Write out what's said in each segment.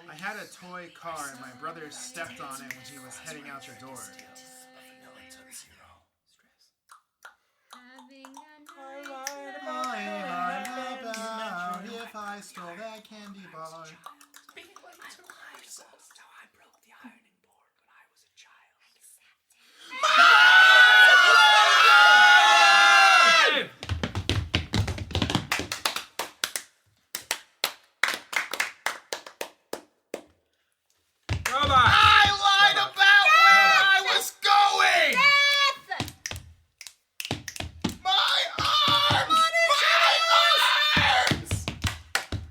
I had a toy car and my brother stepped on it when he was heading out your door. About if I stole that candy bar. So I broke the ironing board when I was a child. I lied about where I was going! My arms!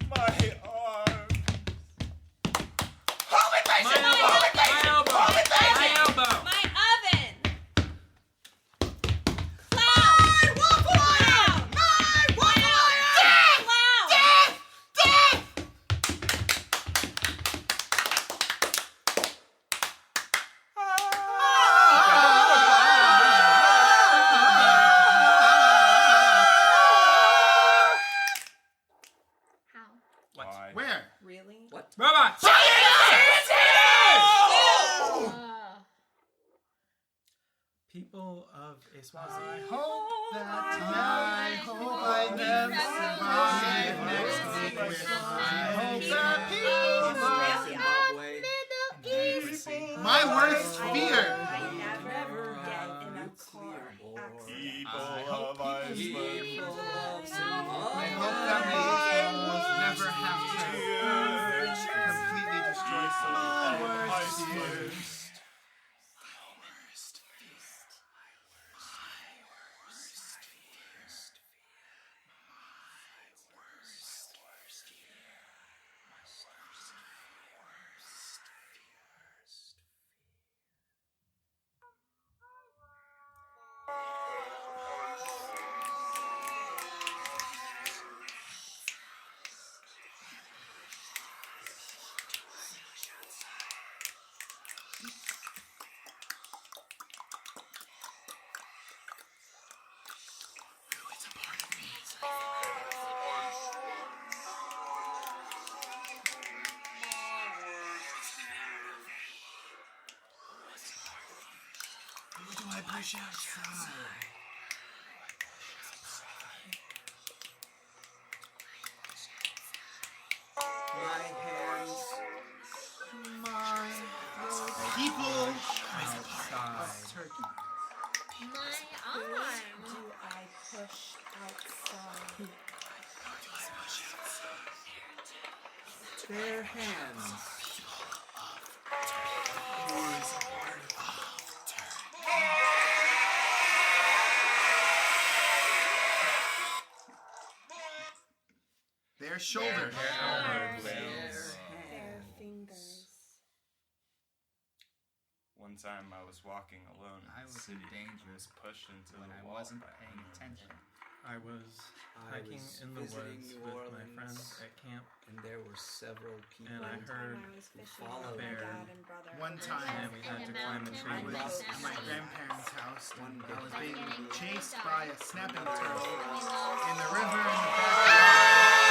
My arms! Hold it, Mason! Hold it, Mason! Hold it, Mason! My elbow! My oven! My waffle iron! My waffle iron! Death! Death! How? What? Where? Really? What? Robot! People of Eswazi. I hope that I never survive next week with I hope that people my worst fear. I never get in a car accident. I hope that we almost never have to completely destroy someone. Worst fears. Who do I push outside? My hands. My people Outside. of Turkey. My arm! Do I push outside? Their hands. Their shoulders. Their fingers. One time I was walking alone in I the was city. in danger Was pushed into when the I wall wasn't by paying another attention. I was hiking was in the visiting woods New with my Orleans. friends at camp, And there were several people. and I One heard time I was fishing follow with my bear. dad and brother. One over time, and we had to climb a I tree. was at my grandparents' house and I was being chased by a snapping turtle in the river in the backyard.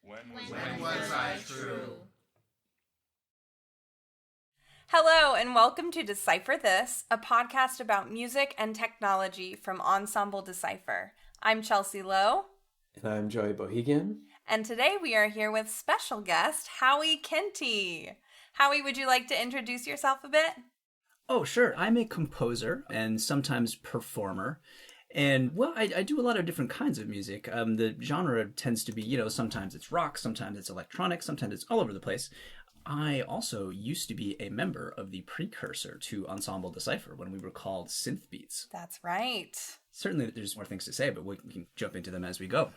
When was I true? Hello, and welcome to Decipher This, a podcast about music and technology from Ensemble Decipher. I'm Chelsea Loew. And I'm Ju-eh+Hwarg. And today we are here with special guest, Howie Kenty. Howie, would you like to introduce yourself a bit? Oh, sure. I'm a composer and sometimes performer. And, well, I do a lot of different kinds of music. The genre tends to be, sometimes it's rock, sometimes it's electronic, sometimes it's all over the place. I also used to be a member of the precursor to Ensemble Decipher when we were called Synth Beats. That's right. Certainly there's more things to say, but we can jump into them as we go.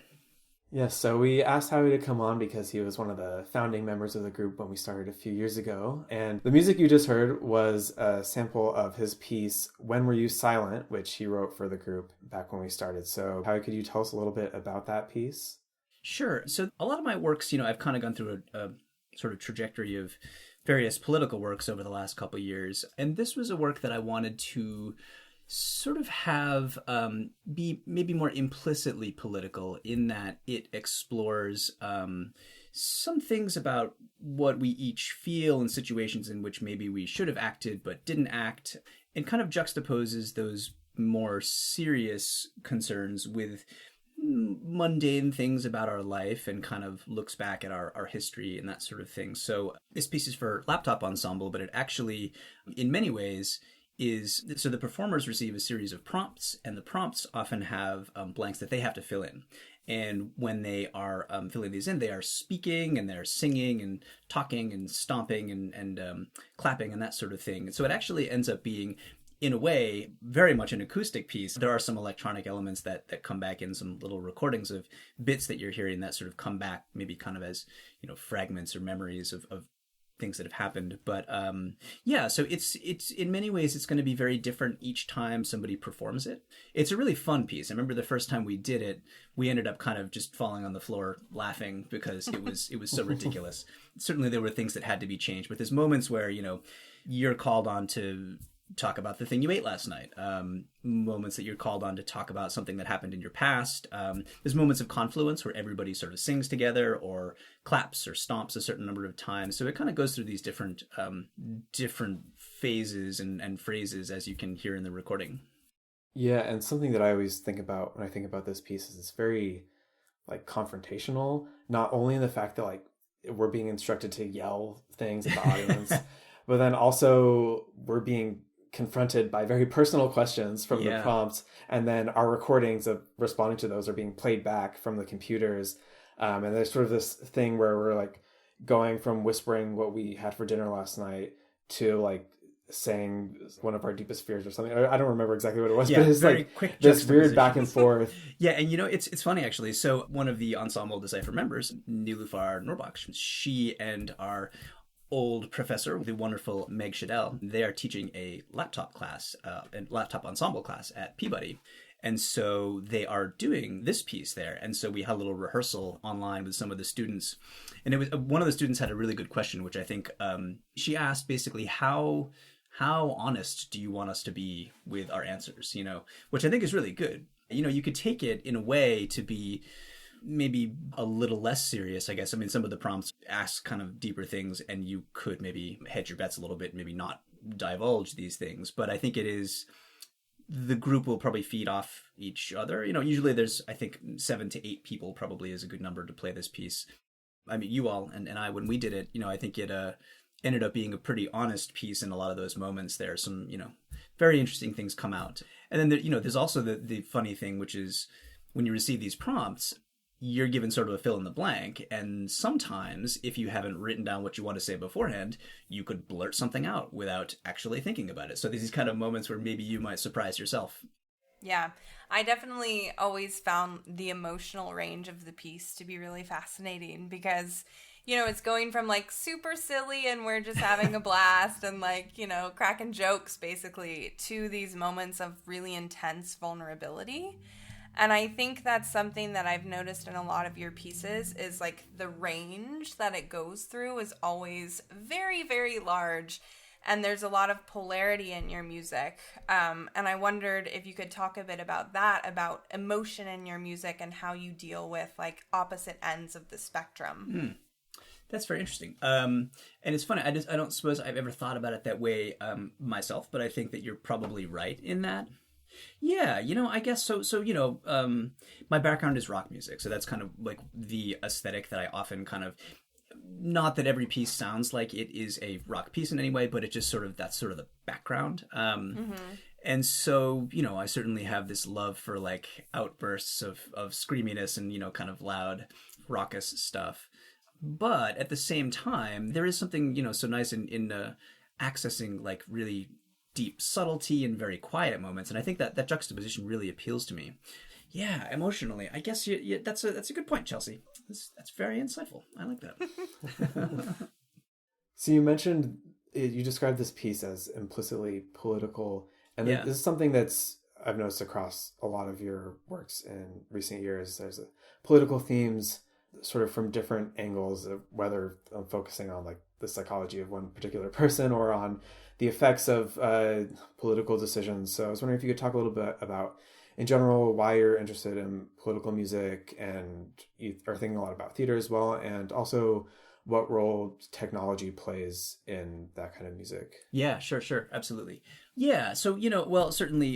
Yes, so we asked Howie to come on because he was one of the founding members of the group when we started a few years ago. And the music you just heard was a sample of his piece, When Were You Silent?, which he wrote for the group back when we started. So Howie, could you tell us a little bit about that piece? Sure. So a lot of my works, I've kind of gone through a sort of trajectory of various political works over the last couple of years. And this was a work that I wanted to sort of have be maybe more implicitly political in that it explores some things about what we each feel in situations in which maybe we should have acted but didn't act, and kind of juxtaposes those more serious concerns with mundane things about our life and kind of looks back at our history and that sort of thing. So this piece is for laptop ensemble, but it actually, in many ways, so the performers receive a series of prompts, and the prompts often have blanks that they have to fill in. And when they are filling these in, they are speaking and they're singing and talking and stomping and clapping and that sort of thing. So it actually ends up being, in a way, very much an acoustic piece. There are some electronic elements that come back in, some little recordings of bits that you're hearing that sort of come back maybe kind of as, fragments or memories of things that have happened. But so it's in many ways it's going to be very different each time somebody performs it. It's a really fun piece. I remember the first time we did it, we ended up kind of just falling on the floor laughing because it was so ridiculous. Certainly there were things that had to be changed, but there's moments where you're called on to talk about the thing you ate last night, moments that you're called on to talk about something that happened in your past. There's moments of confluence where everybody sort of sings together or claps or stomps a certain number of times. So it kind of goes through these different phases and phrases, as you can hear in the recording. Yeah, and something that I always think about when I think about this piece is it's very confrontational, not only in the fact that we're being instructed to yell things at the audience, but then also we're being confronted by very personal questions from the prompts, and then our recordings of responding to those are being played back from the computers, and there's sort of this thing where we're going from whispering what we had for dinner last night to saying one of our deepest fears or something. I don't remember exactly what it was, but it's quick this weird back and forth. Yeah, and it's funny actually. So one of the Ensemble Decipher members, Niloufar Norbach, she and our old professor, the wonderful Meg Shadell, they are teaching a laptop class, a laptop ensemble class at Peabody. And so they are doing this piece there. And so we had a little rehearsal online with some of the students. And it was one of the students had a really good question, which I think she asked basically, how honest do you want us to be with our answers? Which I think is really good. You could take it in a way to be maybe a little less serious, I guess. I mean, some of the prompts ask kind of deeper things, and you could maybe hedge your bets a little bit, maybe not divulge these things. But I think the group will probably feed off each other. Usually there's, I think, 7 to 8 people probably is a good number to play this piece. I mean, you all and I, when we did it, I think it ended up being a pretty honest piece in a lot of those moments. There are some, very interesting things come out. And then, there's also the funny thing, which is when you receive these prompts, you're given sort of a fill in the blank. And sometimes if you haven't written down what you want to say beforehand, you could blurt something out without actually thinking about it. So these kind of moments where maybe you might surprise yourself. Yeah, I definitely always found the emotional range of the piece to be really fascinating because, it's going from super silly and we're just having a blast and cracking jokes basically to these moments of really intense vulnerability. And I think that's something that I've noticed in a lot of your pieces is the range that it goes through is always very, very large. And there's a lot of polarity in your music. And I wondered if you could talk a bit about that, about emotion in your music and how you deal with opposite ends of the spectrum. That's very interesting. And it's funny. I don't suppose I've ever thought about it that way myself, but I think that you're probably right in that. Yeah, I guess so. So, my background is rock music. So that's kind of the aesthetic that I often kind of, not that every piece sounds like it is a rock piece in any way, but it just that's sort of the background. And so, I certainly have this love for like outbursts of screaminess and, kind of loud, raucous stuff. But at the same time, there is something, so nice in accessing like really deep subtlety and very quiet moments. And I think that juxtaposition really appeals to me. Yeah, emotionally. I guess that's a good point, Chelsea. That's very insightful. I like that. So you mentioned, you described this piece as implicitly political. And Yeah. this is something that's I've noticed across a lot of your works in recent years. There's political themes sort of from different angles, of whether I'm focusing on like the psychology of one particular person or on the effects of political decisions. So I was wondering if you could talk a little bit about, in general, why you're interested in political music, and you are thinking a lot about theater as well, and also what role technology plays in that kind of music. Yeah, sure. Absolutely. Yeah. So, well, certainly,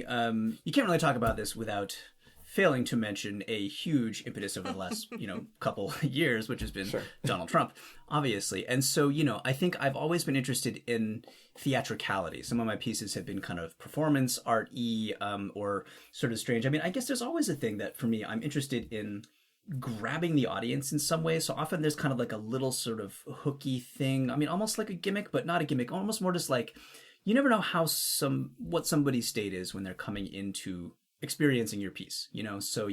you can't really talk about this without failing to mention a huge impetus over the last, couple years, which has been Donald Trump, obviously. And so, I think I've always been interested in theatricality. Some of my pieces have been kind of performance art-y, or sort of strange. I mean, I guess there's always a thing that for me, I'm interested in grabbing the audience in some way. So often there's kind of like a little sort of hooky thing. I mean, almost like a gimmick, but not a gimmick. Almost more just like, you never know what somebody's state is when they're coming into experiencing your piece, So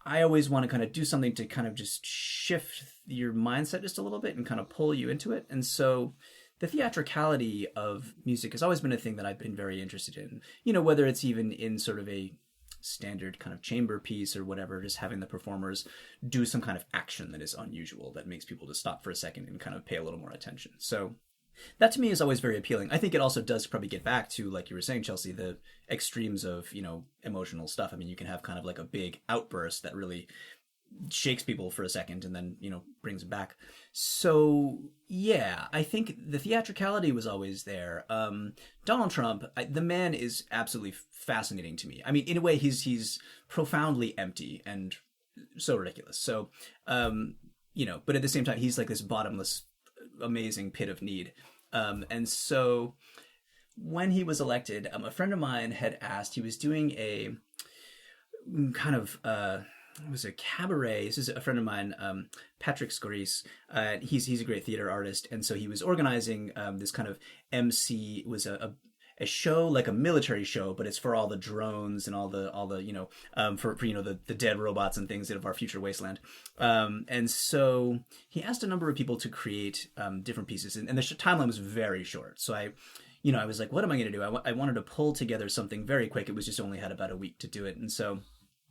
I always want to kind of do something to kind of just shift your mindset just a little bit and kind of pull you into it. And so the theatricality of music has always been a thing that I've been very interested in, whether it's even in sort of a standard kind of chamber piece or whatever, just having the performers do some kind of action that is unusual, that makes people just stop for a second and kind of pay a little more attention. So that to me is always very appealing. I think it also does probably get back to, like you were saying, Chelsea, the extremes of, emotional stuff. I mean, you can have kind of like a big outburst that really shakes people for a second and then, brings them back. So, yeah, I think the theatricality was always there. Donald Trump, the man is absolutely fascinating to me. I mean, in a way, he's profoundly empty and so ridiculous. So, but at the same time, he's like this bottomless, amazing pit of need. And so when he was elected, a friend of mine had asked, he was doing a kind of, it was a cabaret. This is a friend of mine, Patrick Scoris. He's a great theater artist. And so he was organizing this kind of MC, was a show, like a military show, but it's for all the drones and all the for the dead robots and things of our future wasteland. And so he asked a number of people to create different pieces, and the timeline was very short. So I was like, what am I going to do? I wanted to pull together something very quick. It was just only had about a week to do it. And so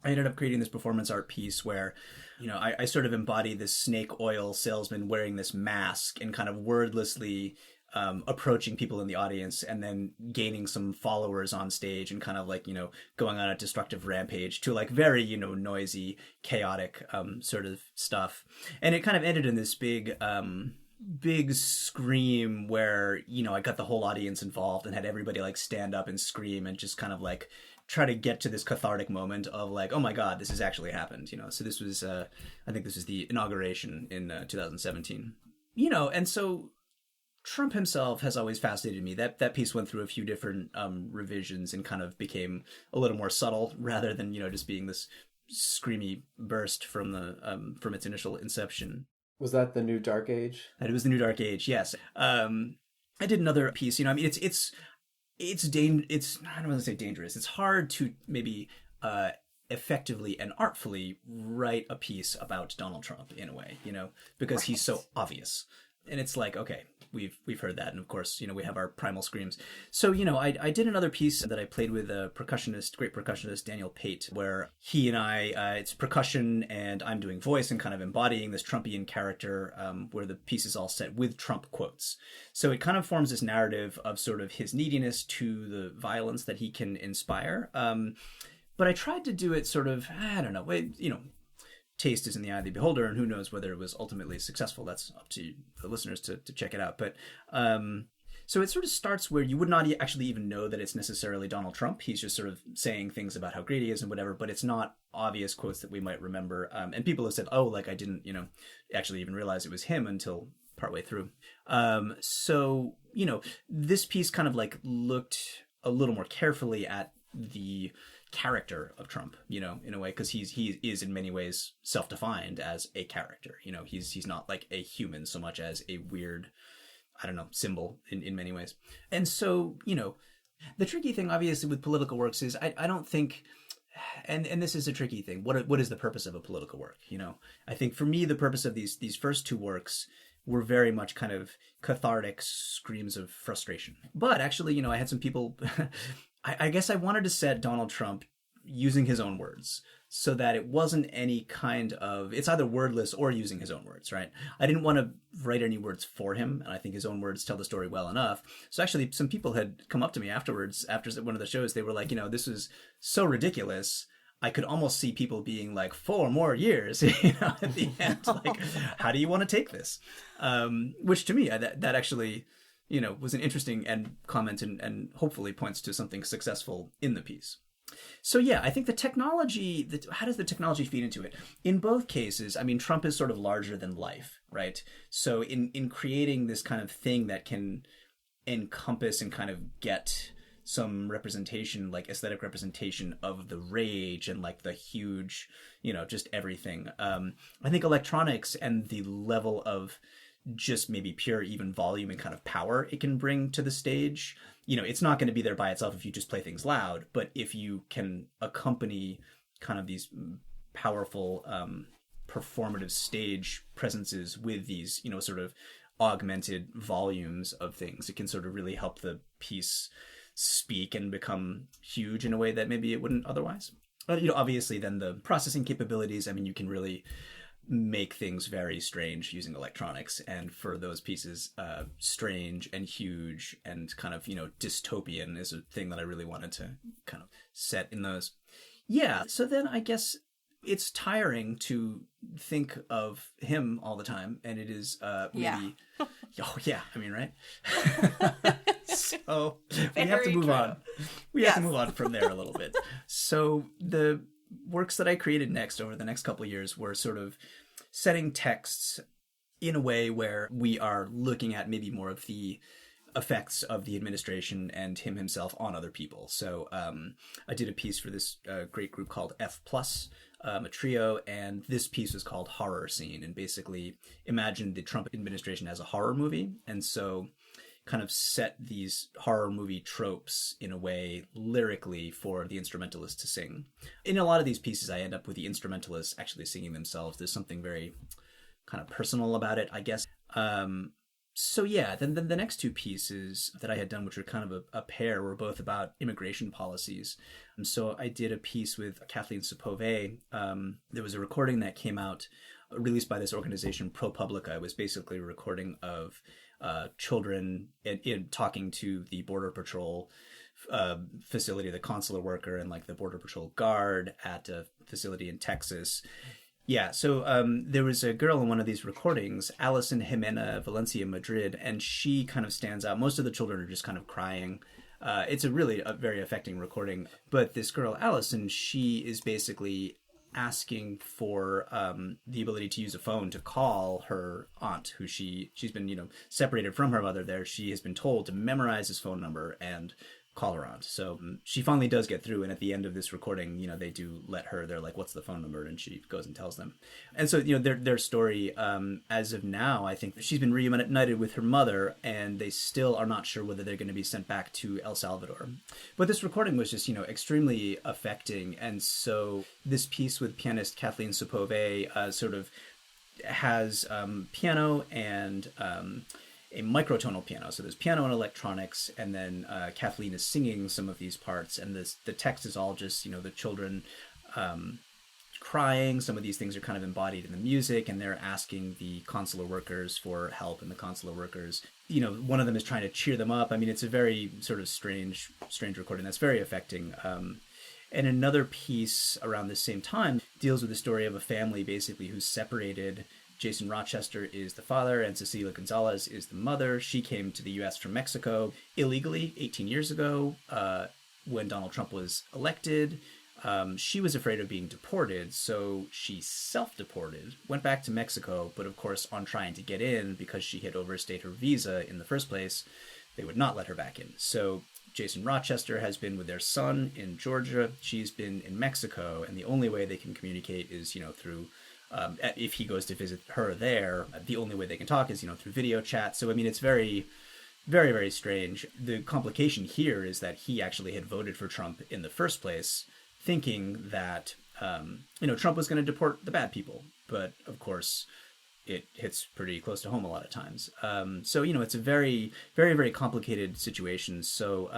I ended up creating this performance art piece where, I sort of embody this snake oil salesman wearing this mask and kind of wordlessly approaching people in the audience and then gaining some followers on stage and kind of like, going on a destructive rampage to like very, noisy, chaotic sort of stuff. And it kind of ended in this big scream where, I got the whole audience involved and had everybody like stand up and scream and just kind of like try to get to this cathartic moment of like, oh my God, this has actually happened, So this was, I think this was the inauguration in 2017, and so Trump himself has always fascinated me. That piece went through a few different revisions and kind of became a little more subtle rather than, just being this screamy burst from the from its initial inception. Was that the New Dark Age? It was the New Dark Age, yes. I did another piece, I mean, it's I don't want to say dangerous. It's hard to maybe effectively and artfully write a piece about Donald Trump in a way, because he's so obvious. And it's like, okay, we've heard that. And of course, we have our primal screams. So, I did another piece that I played with a great percussionist, Daniel Pate, where he and I, it's percussion and I'm doing voice and kind of embodying this Trumpian character, where the piece is all set with Trump quotes. So it kind of forms this narrative of sort of his neediness to the violence that he can inspire. But I tried to do it sort of, I don't know, taste is in the eye of the beholder, and who knows whether it was ultimately successful. That's up to the listeners to check it out. But so it sort of starts where you would not actually even know that it's necessarily Donald Trump. He's just sort of saying things about how great he is and whatever, but it's not obvious quotes that we might remember. And people have said, oh, like I didn't, actually even realize it was him until partway through. So, this piece kind of like looked a little more carefully at the character of Trump, in a way, because he is in many ways self-defined as a character. He's not like a human so much as a weird, I don't know, symbol in many ways. And so, the tricky thing obviously with political works is I don't think, and this is a tricky thing, what is the purpose of a political work? I think for me the purpose of these first two works were very much kind of cathartic screams of frustration. But actually, I had some people I guess I wanted to set Donald Trump using his own words so that it wasn't any kind of, it's either wordless or using his own words, right? I didn't want to write any words for him, and I think his own words tell the story well enough. So actually, some people had come up to me afterwards, after one of the shows, they were like, this was so ridiculous. I could almost see people being like, 4 more years, at the end, like, how do you want to take this? Which to me, that actually, was an interesting comment and hopefully points to something successful in the piece. So yeah, I think the technology, how does the technology feed into it? In both cases, I mean, Trump is sort of larger than life, right? So in creating this kind of thing that can encompass and kind of get some representation, like aesthetic representation of the rage and like the huge, just everything. I think electronics and the level of just maybe pure even volume and kind of power it can bring to the stage. It's not going to be there by itself if you just play things loud, but if you can accompany kind of these powerful performative stage presences with these, sort of augmented volumes of things, it can sort of really help the piece speak and become huge in a way that maybe it wouldn't otherwise. Obviously then the processing capabilities, I mean, you can really make things very strange using electronics, and for those pieces, strange and huge and kind of, dystopian is a thing that I really wanted to kind of set in those. Yeah, so then I guess it's tiring to think of him all the time, and it is maybe oh yeah, I mean, right? So we have to move on. We have to move on from there a little bit. So the works that I created next over the next couple of years were sort of setting texts in a way where we are looking at maybe more of the effects of the administration and him himself on other people. So I did a piece for this great group called F+, a trio, and this piece was called Horror Scene, and basically imagined the Trump administration as a horror movie, and so kind of set these horror movie tropes in a way lyrically for the instrumentalists to sing. In a lot of these pieces, I end up with the instrumentalists actually singing themselves. There's something very kind of personal about it, I guess. So yeah, then the next two pieces that I had done, which were kind of a pair, were both about immigration policies. So I did a piece with Kathleen Sepove. There was a recording that came out, released by this organization, ProPublica. It was basically a recording of children in talking to the Border Patrol facility, the consular worker and like the Border Patrol guard at a facility in Texas. Yeah, so there was a girl in one of these recordings, Alison Jimena Valencia Madrid, and she kind of stands out. Most of the children are just kind of crying. It's a very affecting recording. But this girl, Alison, she is basically asking for the ability to use a phone to call her aunt, who she's been, separated from her mother there. She has been told to memorize his phone number and call her aunt. So she finally does get through, and at the end of this recording, they do let her, they're like, what's the phone number? And she goes and tells them. And so, their story, as of now, I think she's been reunited with her mother, and they still are not sure whether they're going to be sent back to El Salvador. But this recording was just, extremely affecting. And so this piece with pianist Kathleen Sepove sort of has piano and a microtonal piano. So there's piano and electronics, and then Kathleen is singing some of these parts, and the text is all just, the children crying. Some of these things are kind of embodied in the music, and they're asking the consular workers for help, and the consular workers, one of them is trying to cheer them up. I mean, it's a very sort of strange recording that's very affecting. And another piece around the same time deals with the story of a family basically who's separated. Jason Rochester is the father, and Cecilia Gonzalez is the mother. She came to the U.S. from Mexico illegally 18 years ago when Donald Trump was elected. She was afraid of being deported, so she self-deported, went back to Mexico, but of course on trying to get in, because she had overstayed her visa in the first place, they would not let her back in. So Jason Rochester has been with their son in Georgia. She's been in Mexico, and the only way they can communicate is, through, if he goes to visit her there, the only way they can talk is, through video chat. So, I mean, it's very, very, very strange. The complication here is that he actually had voted for Trump in the first place, thinking that, Trump was going to deport the bad people. But, of course, it hits pretty close to home a lot of times. So, it's a very, very, very complicated situation. So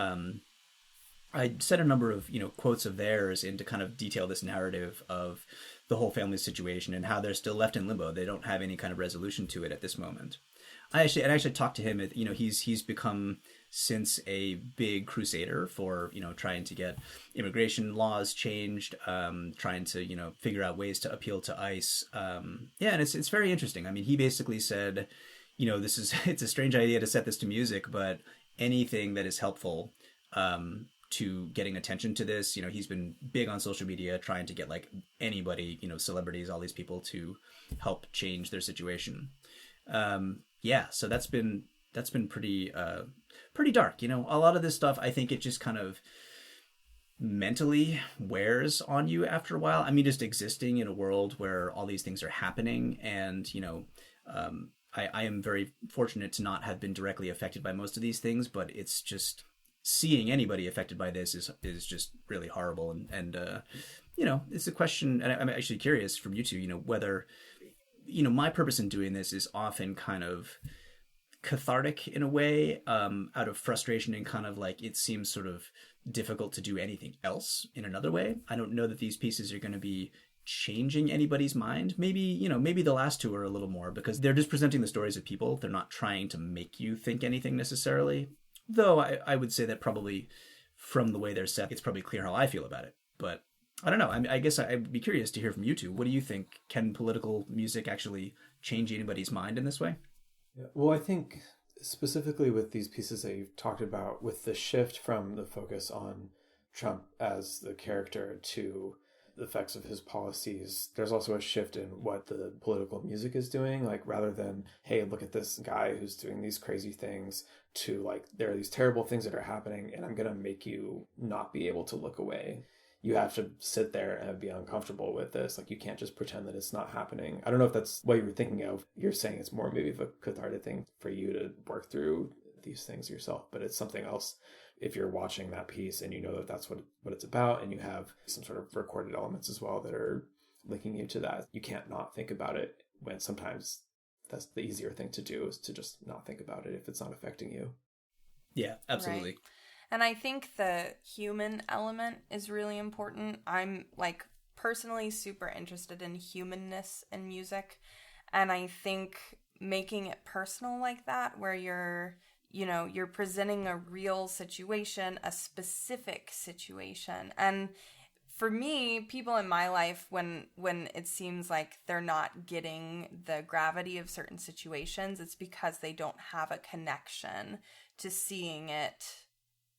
I said a number of, quotes of theirs in to kind of detail this narrative of the whole family situation and how they're still left in limbo. They don't have any kind of resolution to it at this moment. I actually talked to him. He's become since a big crusader for trying to get immigration laws changed, trying to figure out ways to appeal to ICE. And it's very interesting. I mean, he basically said, it's a strange idea to set this to music, but anything that is helpful to getting attention to this, he's been big on social media trying to get like anybody, celebrities, all these people to help change their situation. So that's been pretty dark. A lot of this stuff, I think it just kind of mentally wears on you after a while. I mean, just existing in a world where all these things are happening, and I am very fortunate to not have been directly affected by most of these things, but it's just seeing anybody affected by this is just really horrible. And it's a question, and I'm actually curious from you two, whether my purpose in doing this is often kind of cathartic in a way, out of frustration, and kind of like it seems sort of difficult to do anything else in another way. I don't know that these pieces are going to be changing anybody's mind. Maybe the last two are a little more, because they're just presenting the stories of people. They're not trying to make you think anything necessarily. Though I would say that probably from the way they're set, it's probably clear how I feel about it. But I don't know. I guess I'd be curious to hear from you two. What do you think? Can political music actually change anybody's mind in this way? Yeah. Well, I think specifically with these pieces that you've talked about, with the shift from the focus on Trump as the character to the effects of his policies, there's also a shift in what the political music is doing. Like, rather than, hey, look at this guy who's doing these crazy things, to like, there are these terrible things that are happening and I'm going to make you not be able to look away. You have to sit there and be uncomfortable with this. Like, you can't just pretend that it's not happening. I don't know if that's what you were thinking of. You're saying it's more maybe of a cathartic thing for you to work through these things yourself, but it's something else if you're watching that piece and you know that that's what it's about, and you have some sort of recorded elements as well that are linking you to that. You can't not think about it, when sometimes that's the easier thing to do, is to just not think about it if it's not affecting you. Yeah, absolutely. Right. And I think the human element is really important. I'm like personally super interested in humanness in music. And I think making it personal like that, where you're presenting a real situation, a specific situation. And for me, people in my life, when it seems like they're not getting the gravity of certain situations, it's because they don't have a connection to seeing it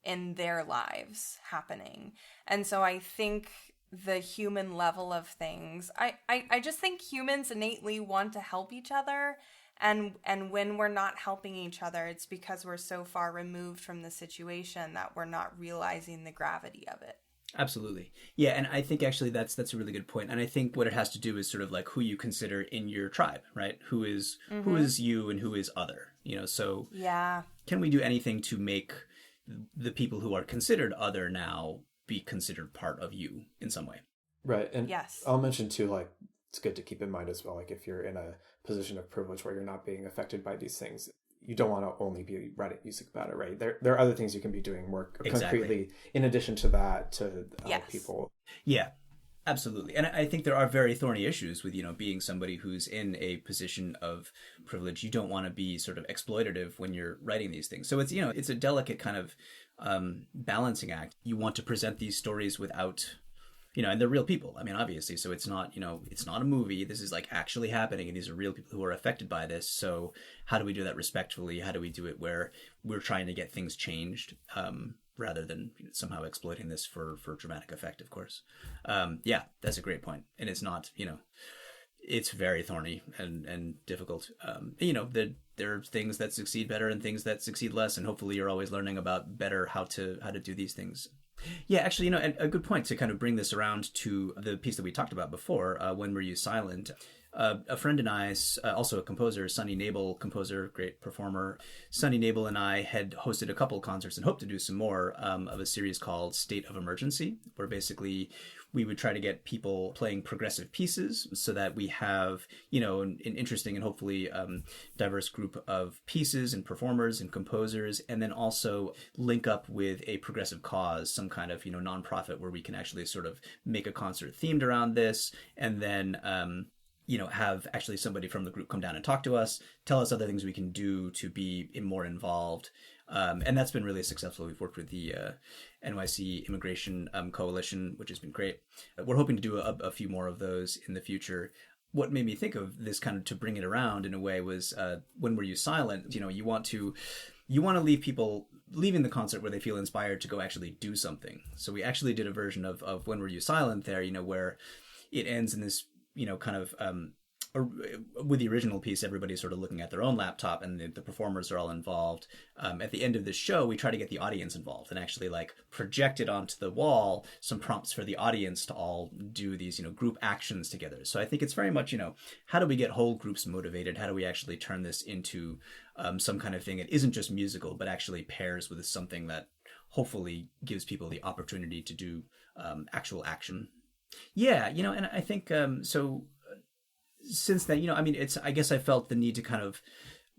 in their lives happening. And so I think the human level of things, I just think humans innately want to help each other. And when we're not helping each other, it's because we're so far removed from the situation that we're not realizing the gravity of it. Absolutely. Yeah, and I think actually that's a really good point. And I think what it has to do is sort of like who you consider in your tribe, right? Who is you and who is other, so yeah. Can we do anything to make the people who are considered other now be considered part of you in some way? Right. And yes. I'll mention too, like, it's good to keep in mind as well, like, if you're in a position of privilege where you're not being affected by these things, you don't want to only be writing music about it, right? There are other things you can be doing more concretely in addition to that to help people. Yeah, absolutely. And I think there are very thorny issues with, being somebody who's in a position of privilege. You don't want to be sort of exploitative when you're writing these things. So it's, it's a delicate kind of balancing act. You want to present these stories without, and they're real people. I mean, obviously, so it's not, it's not a movie. This is like actually happening, and these are real people who are affected by this. So how do we do that respectfully? How do we do it where we're trying to get things changed, rather than somehow exploiting this for dramatic effect, of course. Yeah, that's a great point. And it's not, it's very thorny and difficult. there are things that succeed better and things that succeed less, and hopefully you're always learning about better how to do these things. Yeah, actually, a good point to kind of bring this around to the piece that we talked about before, When Were You Silent? A friend and I, also a composer, Sonny Nabel, composer, great performer. Sonny Nabel and I had hosted a couple concerts and hope to do some more of a series called State of Emergency, where basically we would try to get people playing progressive pieces so that we have, an interesting and hopefully diverse group of pieces and performers and composers, and then also link up with a progressive cause, some kind of, nonprofit where we can actually sort of make a concert themed around this, and then have actually somebody from the group come down and talk to us, tell us other things we can do to be more involved. And that's been really successful. We've worked with the NYC Immigration Coalition, which has been great. We're hoping to do a few more of those in the future. What made me think of this kind of to bring it around in a way was When Were You Silent? You want to leave people leaving the concert where they feel inspired to go actually do something. So we actually did a version of When Were You Silent there, where it ends in this kind of with the original piece, everybody's sort of looking at their own laptop and the performers are all involved. At the end of the show, we try to get the audience involved and actually project it onto the wall, some prompts for the audience to all do these, group actions together. So I think it's very much, how do we get whole groups motivated? How do we actually turn this into some kind of thing that isn't just musical, but actually pairs with something that hopefully gives people the opportunity to do actual action? Yeah, and I think so. Since then, I guess I felt the need to kind of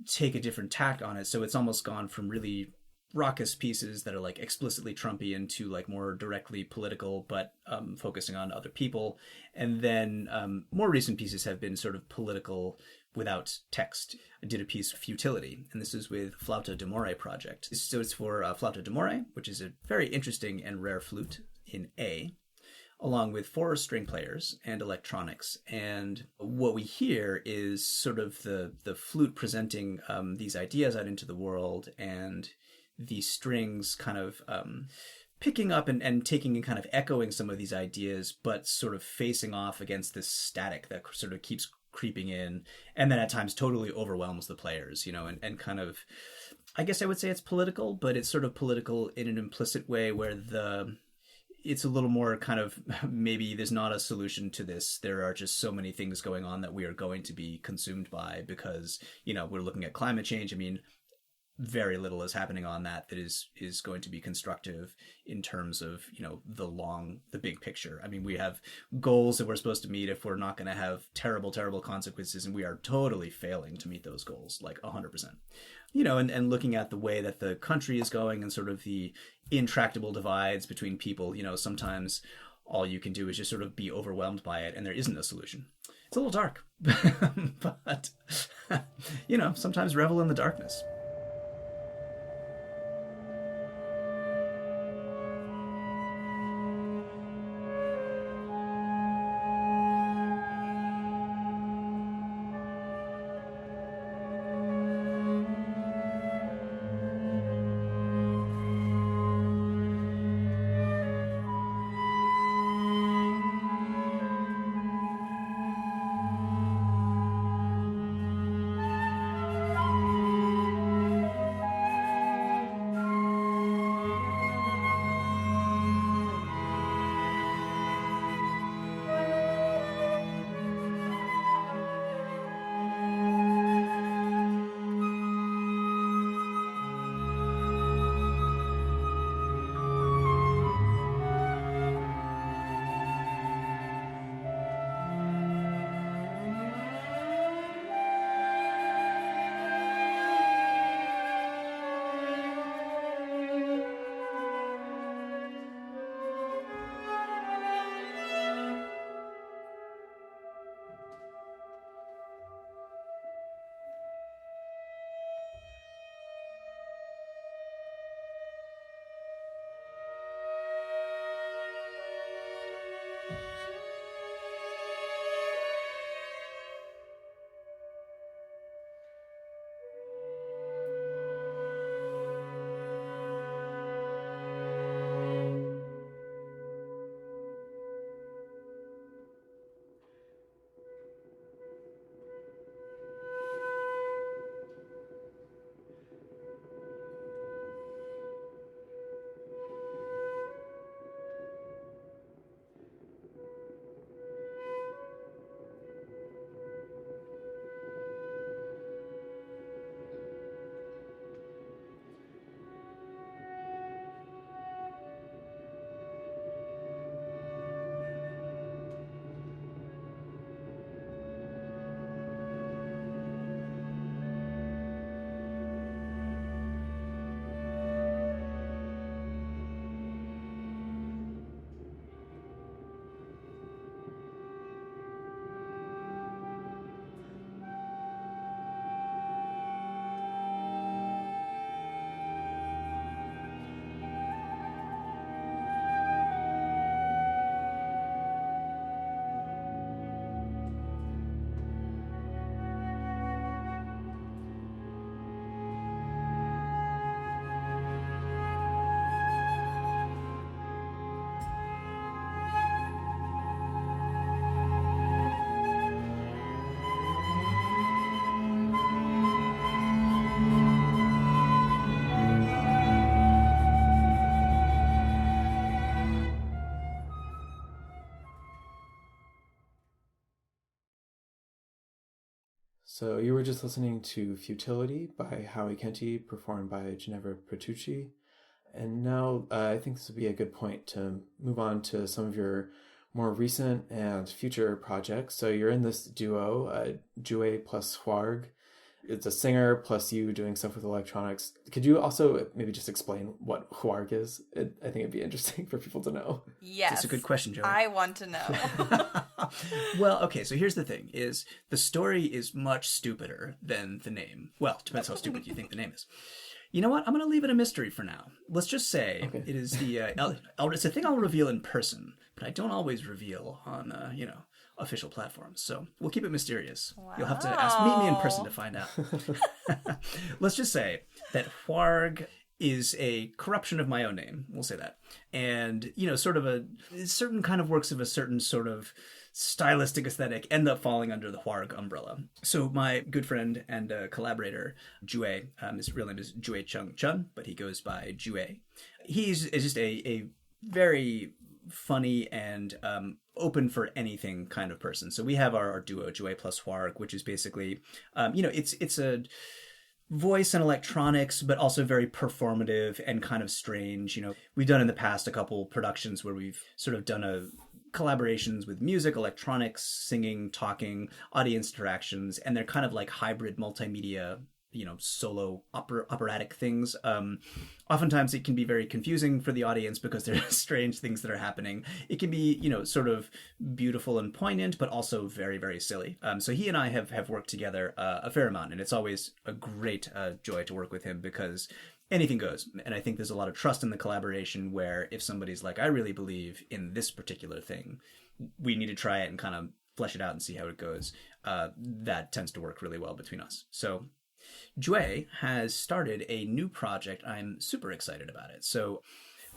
take a different tack on it. So it's almost gone from really raucous pieces that are explicitly Trumpy into more directly political, but focusing on other people. And then more recent pieces have been sort of political without text. I did a piece, Futility, and this is with Flauta d'Amore project. So it's for Flauta d'Amore, which is a very interesting and rare flute in A, along with 4 string players and electronics. And what we hear is sort of the flute presenting these ideas out into the world, and the strings kind of picking up and taking and kind of echoing some of these ideas, but sort of facing off against this static that sort of keeps creeping in, and then at times totally overwhelms the players, and kind of, I guess I would say it's political, but it's sort of political in an implicit way where it's a little more kind of, maybe there's not a solution to this. There are just so many things going on that we are going to be consumed by because, we're looking at climate change. Very little is happening on that is going to be constructive in terms of, the big picture. We have goals that we're supposed to meet if we're not going to have terrible, terrible consequences, and we are totally failing to meet those goals, 100%. And looking at the way that the country is going and sort of the intractable divides between people, sometimes all you can do is just sort of be overwhelmed by it and there isn't a solution. It's a little dark, but, sometimes revel in the darkness. So you were just listening to Futility by Howie Kenty, performed by Ginevra Petrucci. And now I think this would be a good point to move on to some of your more recent and future projects. So you're in this duo, Ju-eh+Hwarg. It's a singer plus you doing stuff with electronics. Could you also maybe just explain what Hwarg is? I think it'd be interesting for people to know. Yes. That's a good question, Joey. I want to know. Well, okay, so here's the thing, is the story is much stupider than the name. Well, depends how stupid you think the name is. You know what? I'm going to leave it a mystery for now. Let's just say it is the... it's a thing I'll reveal in person, but I don't always reveal on, official platforms. So we'll keep it mysterious. Wow. You'll have to meet me in person to find out. Let's just say that Hwarg is a corruption of my own name. We'll say that. And, sort of a certain kind of works of a certain sort of stylistic aesthetic end up falling under the Hwarg umbrella. So my good friend and collaborator, Ju-eh, his real name is Ju-eh+Chun, but he goes by Ju-eh. He's just a very funny and open for anything kind of person. So we have our duo, Ju-eh+Hwarg, which is basically, it's a voice and electronics, but also very performative and kind of strange. We've done in the past a couple productions where we've sort of done collaborations with music, electronics, singing, talking, audience interactions, and they're kind of like hybrid multimedia, solo operatic things. Oftentimes it can be very confusing for the audience because there are strange things that are happening. It can be, sort of beautiful and poignant, but also very, very silly. So he and I have worked together a fair amount, and it's always a great joy to work with him because anything goes. And I think there's a lot of trust in the collaboration where if somebody's like, I really believe in this particular thing, we need to try it and kind of flesh it out and see how it goes. That tends to work really well between us. So Ju-eh has started a new project. I'm super excited about it. So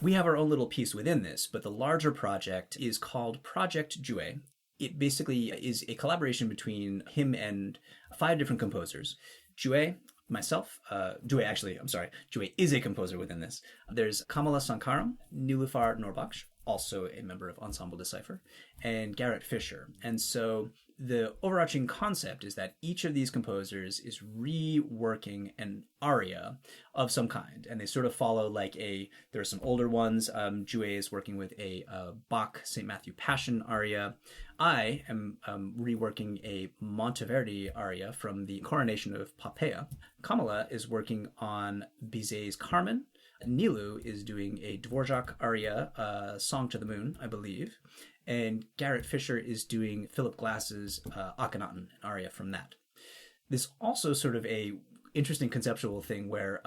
we have our own little piece within this, but the larger project is called Project Ju-eh. It basically is a collaboration between him and 5 different composers. Ju-eh, myself, Ju-eh is a composer within this. There's Kamala Sankaram, Nilüfer Norbaksh, also a member of Ensemble Decipher, and Garrett Fisher. And so the overarching concept is that each of these composers is reworking an aria of some kind, and they sort of follow there are some older ones. Ju-eh is working with a Bach St. Matthew Passion aria. I am reworking a Monteverdi aria from the Coronation of Poppaea. Kamala is working on Bizet's Carmen. Nilu is doing a Dvorak aria, Song to the Moon, I believe. And Garrett Fisher is doing Philip Glass's Akhenaten, an aria from that. There's also sort of a interesting conceptual thing where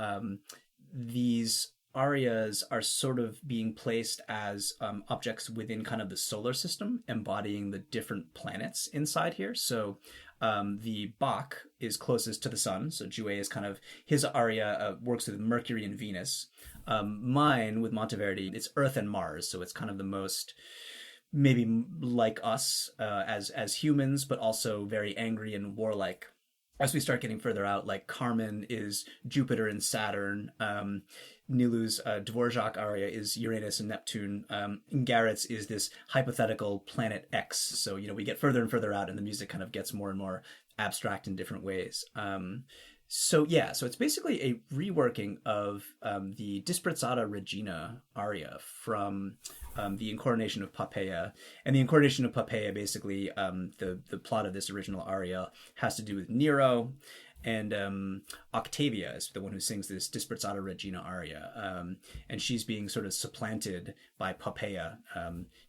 these arias are sort of being placed as objects within kind of the solar system, embodying the different planets inside here. So the Bach is closest to the sun. So Ju-eh is kind of, his aria works with Mercury and Venus. Mine with Monteverdi, it's Earth and Mars. So it's kind of the most maybe like us as humans, but also very angry and warlike. As we start getting further out, like Carmen is Jupiter and Saturn. Nilu's Dvorak aria is Uranus and Neptune. And Garrett's is this hypothetical planet X. So, we get further and further out and the music kind of gets more and more abstract in different ways. So it's basically a reworking of the Disprezzata Regina aria from the Incoronation of Poppaea. And the Incoronation of Poppaea, basically, the plot of this original aria has to do with Nero, and Octavia is the one who sings this Disprezzata Regina aria, and she's being sort of supplanted by Poppaea,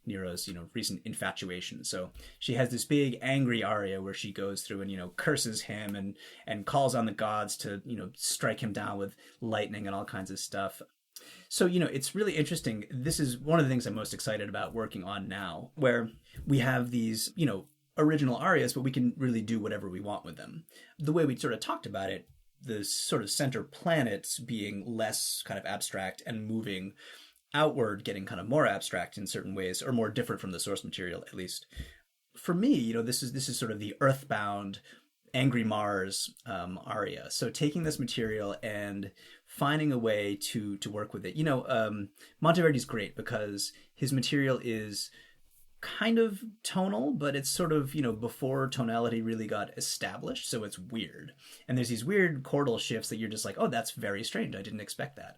Nero's recent infatuation. So she has this big angry aria where she goes through and curses him and calls on the gods to strike him down with lightning and all kinds of stuff. So it's really interesting. This is one of the things I'm most excited about working on now, where we have these original arias, but we can really do whatever we want with them. The way we sort of talked about it, the sort of center planets being less kind of abstract and moving outward, getting kind of more abstract in certain ways, or more different from the source material, at least. For me, this is sort of the earthbound Angry Mars aria. So taking this material and finding a way to work with it. Monteverdi's great because his material is kind of tonal, but it's sort of, before tonality really got established, so it's weird. And there's these weird chordal shifts that you're just like, oh, that's very strange. I didn't expect that.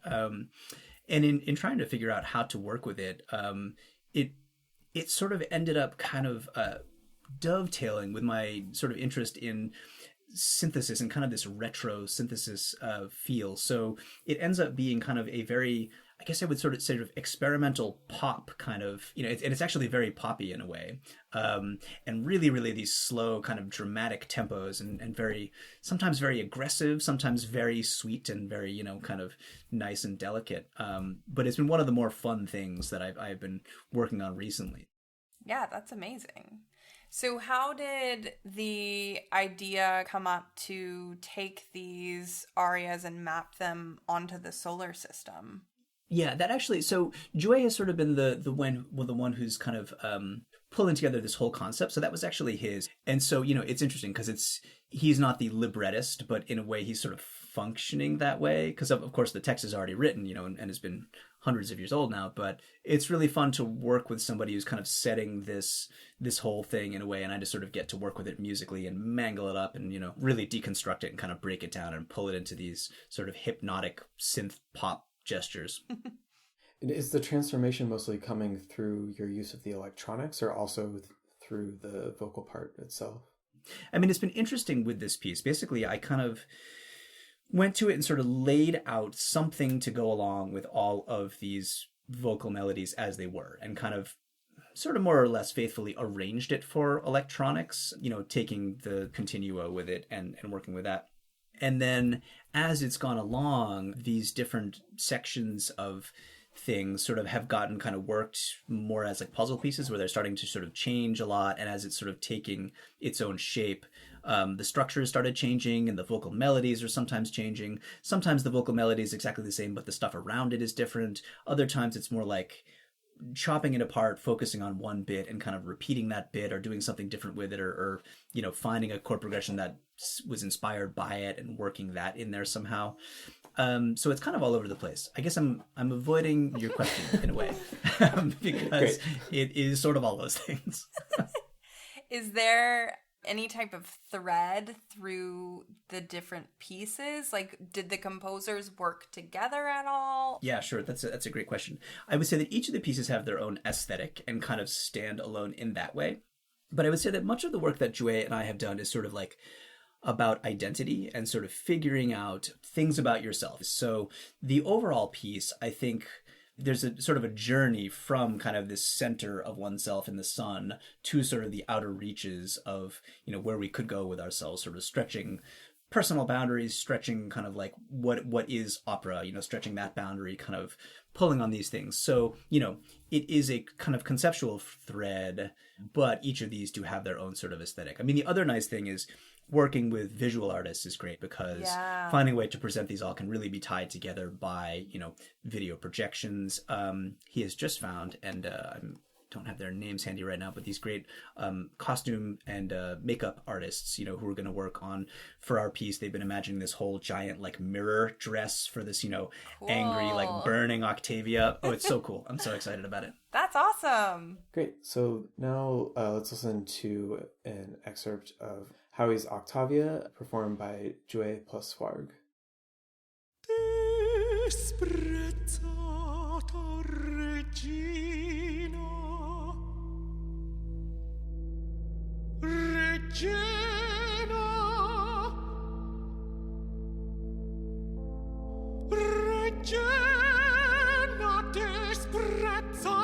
And in trying to figure out how to work with it, it sort of ended up kind of dovetailing with my sort of interest in synthesis and kind of this retro synthesis feel. So it ends up being kind of a very, I guess I would sort of experimental pop kind of, and it's actually very poppy in a way. And really, really these slow kind of dramatic tempos and very, sometimes very aggressive, sometimes very sweet and very, kind of nice and delicate. But it's been one of the more fun things that I've been working on recently. Yeah, that's amazing. So how did the idea come up to take these arias and map them onto the solar system? Yeah, that actually, so Ju-eh has sort of been the one who's kind of pulling together this whole concept. So that was actually his. And so, it's interesting because he's not the librettist, but in a way he's sort of functioning that way. Because of course the text is already written, and has been hundreds of years old now. But it's really fun to work with somebody who's kind of setting this whole thing in a way. And I just sort of get to work with it musically and mangle it up and, really deconstruct it and kind of break it down and pull it into these sort of hypnotic synth pop gestures. Is the transformation mostly coming through your use of the electronics or also through the vocal part itself? I mean, it's been interesting with this piece. Basically, I kind of went to it and sort of laid out something to go along with all of these vocal melodies as they were and kind of sort of more or less faithfully arranged it for electronics, taking the continua with it and working with that. And then as it's gone along, these different sections of things sort of have gotten kind of worked more as like puzzle pieces where they're starting to sort of change a lot. And as it's sort of taking its own shape, the structures started changing and the vocal melodies are sometimes changing. Sometimes the vocal melody is exactly the same, but the stuff around it is different. Other times it's more like chopping it apart, focusing on one bit and kind of repeating that bit or doing something different with it or finding a chord progression that was inspired by it and working that in there somehow. So it's kind of all over the place. I guess I'm avoiding your question in a way because it is sort of all those things. Is there any type of thread through the different pieces? Like, did the composers work together at all? Yeah, sure. That's a great question. I would say that each of the pieces have their own aesthetic and kind of stand alone in that way. But I would say that much of the work that Ju-eh and I have done is sort of like about identity and sort of figuring out things about yourself. So the overall piece, I think there's a sort of a journey from kind of this center of oneself in the sun to sort of the outer reaches of, where we could go with ourselves, sort of stretching personal boundaries, stretching kind of like what is opera, stretching that boundary, kind of pulling on these things. So, it is a kind of conceptual thread, but each of these do have their own sort of aesthetic. I mean, the other nice thing is working with visual artists is great because finding a way to present these all can really be tied together by, video projections. He has just found, and I don't have their names handy right now, but these great costume and makeup artists, who are going to work on for our piece. They've been imagining this whole giant like mirror dress for this, cool. Angry, like burning Octavia. Oh, it's so cool. I'm so excited about it. That's awesome. Great. So now let's listen to an excerpt of Howie's Octavia, performed by Ju-eh+Hwarg. Disprezzata regina, regina, regina disprezzata.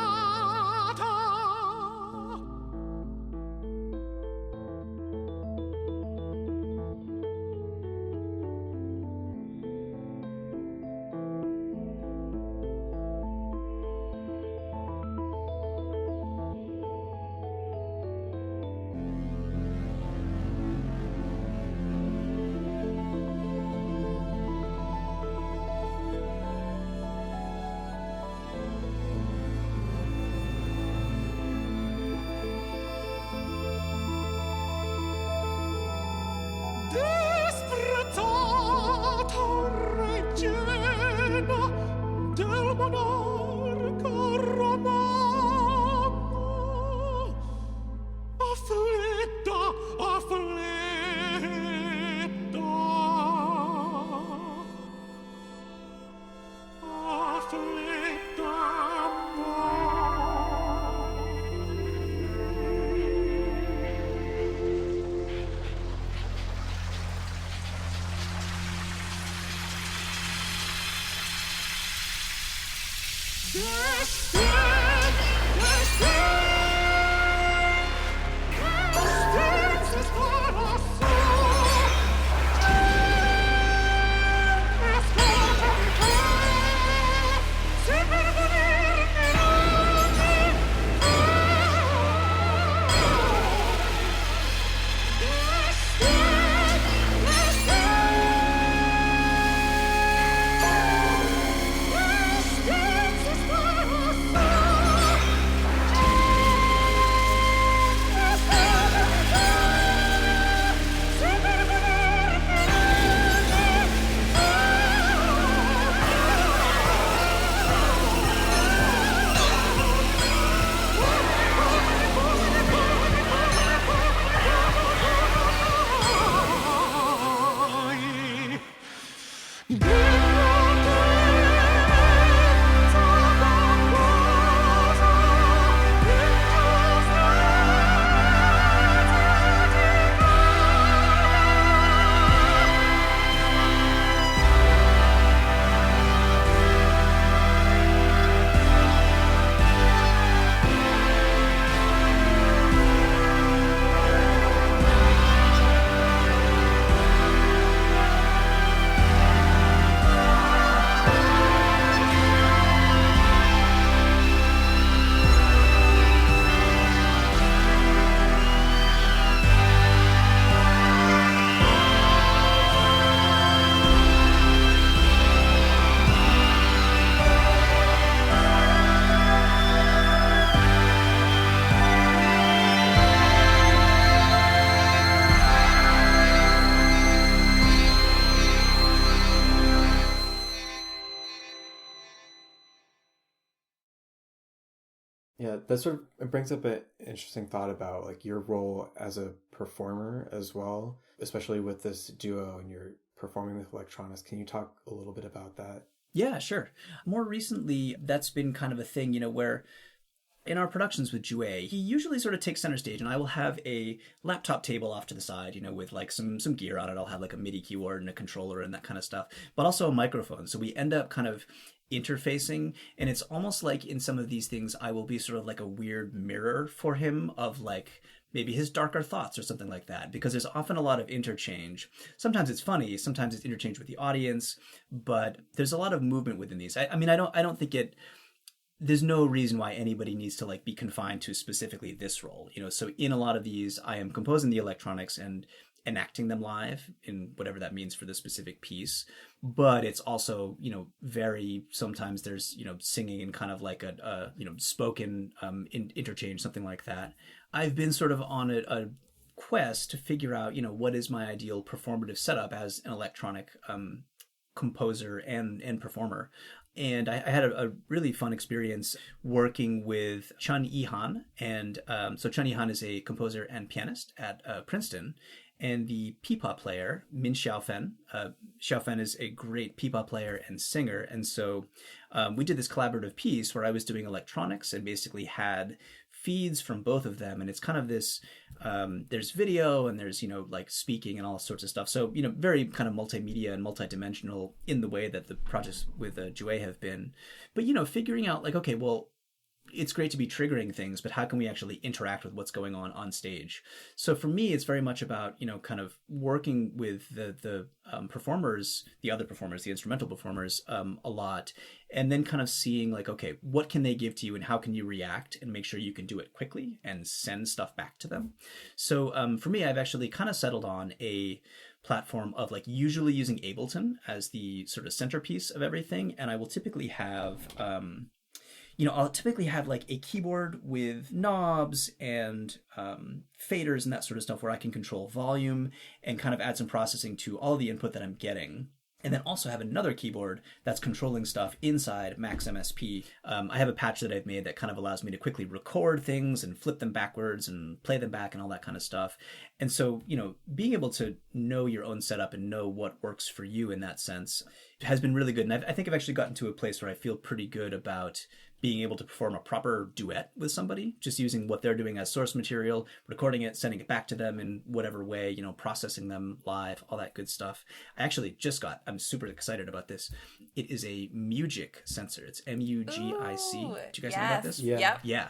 Del monarca romano Yeah, that sort of it brings up an interesting thought about like your role as a performer as well, especially with this duo and you're performing with electronics. Can you talk a little bit about that? Yeah, sure. More recently, that's been kind of a thing, where in our productions with Ju-eh, he usually sort of takes center stage, and I will have a laptop table off to the side, with like some gear on it. I'll have like a MIDI keyboard and a controller and that kind of stuff, but also a microphone. So we end up kind of interfacing, and it's almost like in some of these things I will be sort of like a weird mirror for him of like maybe his darker thoughts or something like that, because there's often a lot of interchange. Sometimes it's funny, sometimes it's interchange with the audience, but there's a lot of movement within these. I mean, I don't think there's no reason why anybody needs to like be confined to specifically this role, so in a lot of these I am composing the electronics and enacting them live in whatever that means for the specific piece, but it's also very sometimes there's singing and kind of like a spoken interchange, something like that. I've been sort of on a quest to figure out what is my ideal performative setup as an electronic composer and performer. And I had a really fun experience working with Ju-eh+Han. And so Ju-eh+Han is a composer and pianist at Princeton. And the pipa player, Min Xiaofen. Xiaofen is a great pipa player and singer. And so we did this collaborative piece where I was doing electronics and basically had feeds from both of them. And it's kind of this, there's video and there's, like speaking and all sorts of stuff. So, very kind of multimedia and multidimensional in the way that the projects with Ju-eh have been. But, figuring out like, okay, well, it's great to be triggering things, but how can we actually interact with what's going on stage? So for me, it's very much about, kind of working with the performers, the other performers, the instrumental performers a lot, and then kind of seeing like, okay, what can they give to you and how can you react and make sure you can do it quickly and send stuff back to them. So for me, I've actually kind of settled on a platform of like usually using Ableton as the sort of centerpiece of everything. And I will typically have... I'll typically have like a keyboard with knobs and faders and that sort of stuff where I can control volume and kind of add some processing to all the input that I'm getting. And then also have another keyboard that's controlling stuff inside Max MSP. I have a patch that I've made that kind of allows me to quickly record things and flip them backwards and play them back and all that kind of stuff. And so, being able to know your own setup and know what works for you in that sense has been really good. And I think I've actually gotten to a place where I feel pretty good about being able to perform a proper duet with somebody, just using what they're doing as source material, recording it, sending it back to them in whatever way, processing them live, all that good stuff. I actually I'm super excited about this. It is a Music sensor. It's Mugic. Do you guys know about this? Yeah. Yep. Yeah.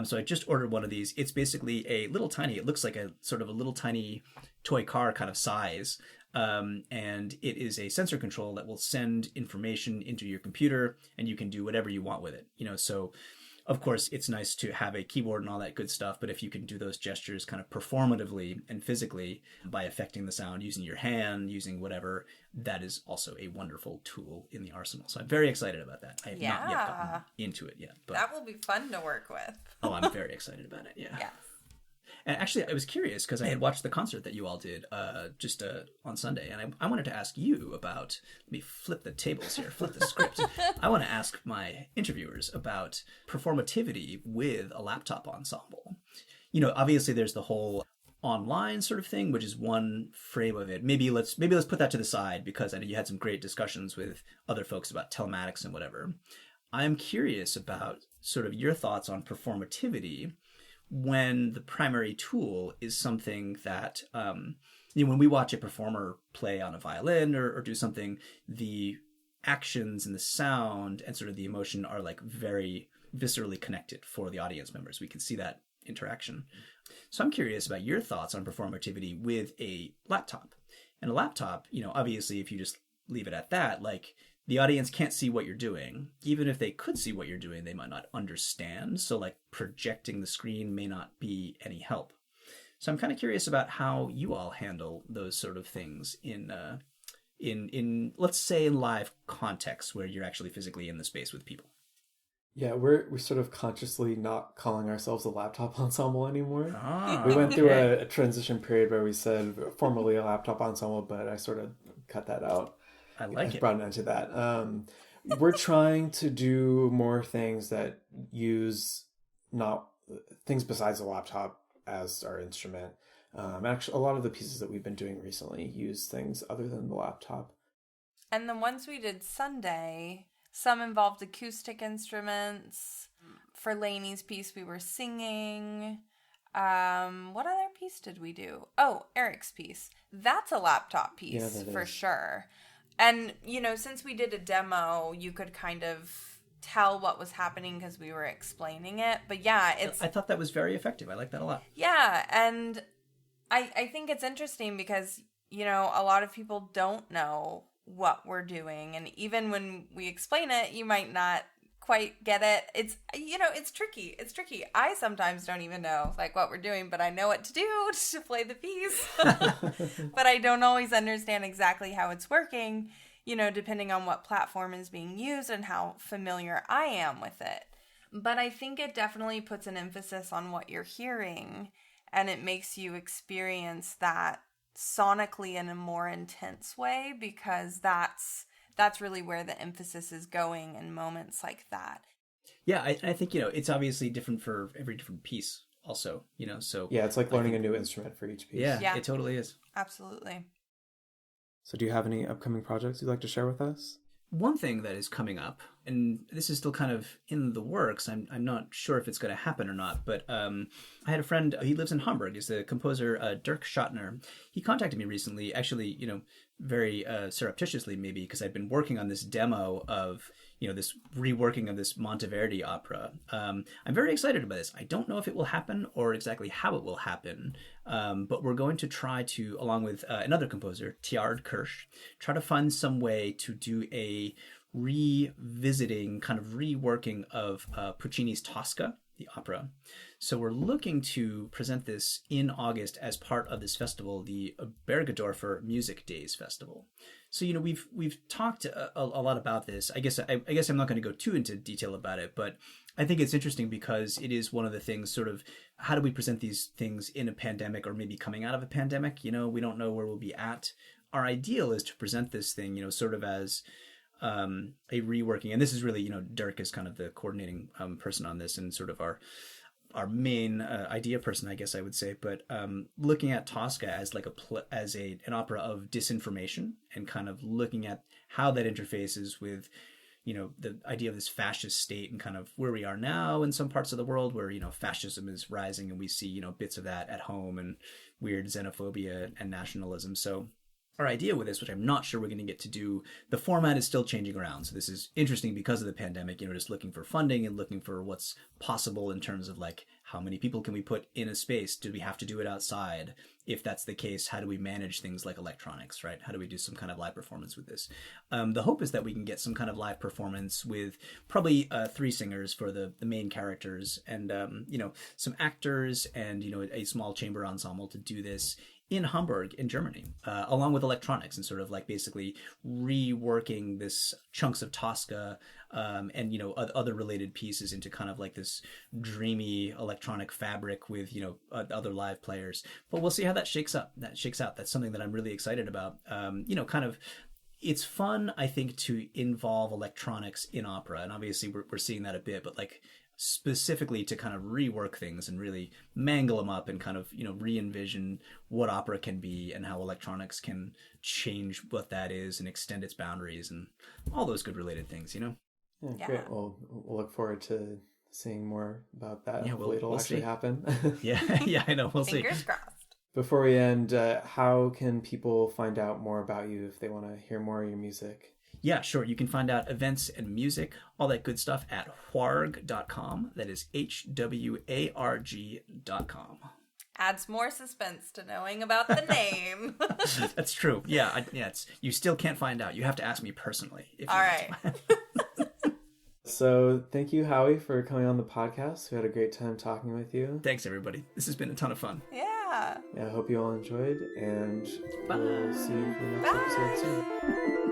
So I just ordered one of these. It's basically a little tiny, it looks like a sort of a little tiny toy car kind of size. And it is a sensor control that will send information into your computer, and you can do whatever you want with it. So of course it's nice to have a keyboard and all that good stuff, but if you can do those gestures kind of performatively and physically by affecting the sound, using your hand, using whatever, that is also a wonderful tool in the arsenal. So I'm very excited about that. I have not yet gotten into it yet, but That will be fun to work with. I'm very excited about it. Yeah. Yes. And actually, I was curious because I had watched the concert that you all did just on Sunday, and I wanted to ask you about, let me flip the tables here, flip the script. I want to ask my interviewers about performativity with a laptop ensemble. Obviously there's the whole online sort of thing, which is one frame of it. Maybe let's put that to the side because I know you had some great discussions with other folks about telematics and whatever. I'm curious about sort of your thoughts on performativity when the primary tool is something that, when we watch a performer play on a violin or do something, the actions and the sound and sort of the emotion are like very viscerally connected for the audience members. We can see that interaction. So I'm curious about your thoughts on performativity with a laptop. And a laptop, obviously if you just leave it at that, like the audience can't see what you're doing. Even if they could see what you're doing, they might not understand. So like projecting the screen may not be any help. So I'm kind of curious about how you all handle those sort of things in let's say in live context where you're actually physically in the space with people. Yeah, we're sort of consciously not calling ourselves a laptop ensemble anymore. Ah, We went through okay. a transition period where we said formerly a laptop ensemble, but I sort of cut that out. I like it. Brought an end to that. We're trying to do more things that use not things besides a laptop as our instrument. Actually, a lot of the pieces that we've been doing recently use things other than the laptop. And the ones we did Sunday, some involved acoustic instruments. For Lainey's piece, we were singing. What other piece did we do? Oh, Eric's piece. That's a laptop piece for sure. And, since we did a demo, you could kind of tell what was happening because we were explaining it. But yeah, I thought that was very effective. I like that a lot. Yeah, and I think it's interesting because, a lot of people don't know what we're doing. And even when we explain it, you might not quite get it. It's tricky. It's tricky. I sometimes don't even know what we're doing, but I know what to do to play the piece. But I don't always understand exactly how it's working, depending on what platform is being used and how familiar I am with it. But I think it definitely puts an emphasis on what you're hearing, and it makes you experience that sonically in a more intense way because that's really where the emphasis is going in moments like that. Yeah, I think, it's obviously different for every different piece also, so. Yeah, it's like learning a new instrument for each piece. Yeah, it totally is. Absolutely. So do you have any upcoming projects you'd like to share with us? One thing that is coming up, and this is still kind of in the works, I'm not sure if it's going to happen or not, but I had a friend, he lives in Hamburg, he's the composer Dirk Schottner. He contacted me recently, actually, very surreptitiously maybe, because I'd been working on this demo of, this reworking of this Monteverdi opera. I'm very excited about this. I don't know if it will happen or exactly how it will happen, but we're going to try to, along with another composer, Tjard Kirsch, try to find some way to do a revisiting, kind of reworking of Puccini's Tosca, the opera. So we're looking to present this in August as part of this festival, the Bergedorfer Music Days Festival. So, we've talked a lot about this. I guess I'm not going to go too into detail about it, but I think it's interesting because it is one of the things, sort of, how do we present these things in a pandemic or maybe coming out of a pandemic? We don't know where we'll be at. Our ideal is to present this thing, sort of as a reworking. And this is really, Dirk is kind of the coordinating person on this and sort of our our main idea person, I guess I would say, but looking at Tosca as like an opera of disinformation, and kind of looking at how that interfaces with, the idea of this fascist state, and kind of where we are now in some parts of the world where, fascism is rising, and we see, bits of that at home, and weird xenophobia and nationalism. So our idea with this, which I'm not sure we're going to get to do, the format is still changing around. So this is interesting because of the pandemic, just looking for funding and looking for what's possible in terms of like, how many people can we put in a space? Do we have to do it outside? If that's the case, how do we manage things like electronics, right? How do we do some kind of live performance with this? The hope is that we can get some kind of live performance with probably 3 singers for the main characters, and, some actors, and, a small chamber ensemble to do this in Hamburg, in Germany, along with electronics, and sort of like basically reworking this chunks of Tosca and, other related pieces into kind of like this dreamy electronic fabric with, other live players. But we'll see how that shakes out. That's something that I'm really excited about. Kind of, it's fun, I think, to involve electronics in opera. And obviously we're seeing that a bit, but like, specifically to kind of rework things and really mangle them up and kind of, re-envision what opera can be and how electronics can change what that is and extend its boundaries and all those good related things, Yeah, great. Well, we'll look forward to seeing more about that. Yeah, Hopefully it'll actually happen. Yeah, I know. We'll see. Fingers crossed. Before we end, how can people find out more about you if they want to hear more of your music? Yeah, sure. You can find out events and music, all that good stuff at hwarg.com. That is HWARG.com. Adds more suspense to knowing about the name. That's true. Yeah, you still can't find out. You have to ask me personally. All right. So thank you, Howie, for coming on the podcast. We had a great time talking with you. Thanks, everybody. This has been a ton of fun. Yeah. I hope you all enjoyed, and Bye. we'll see you for the next episode soon.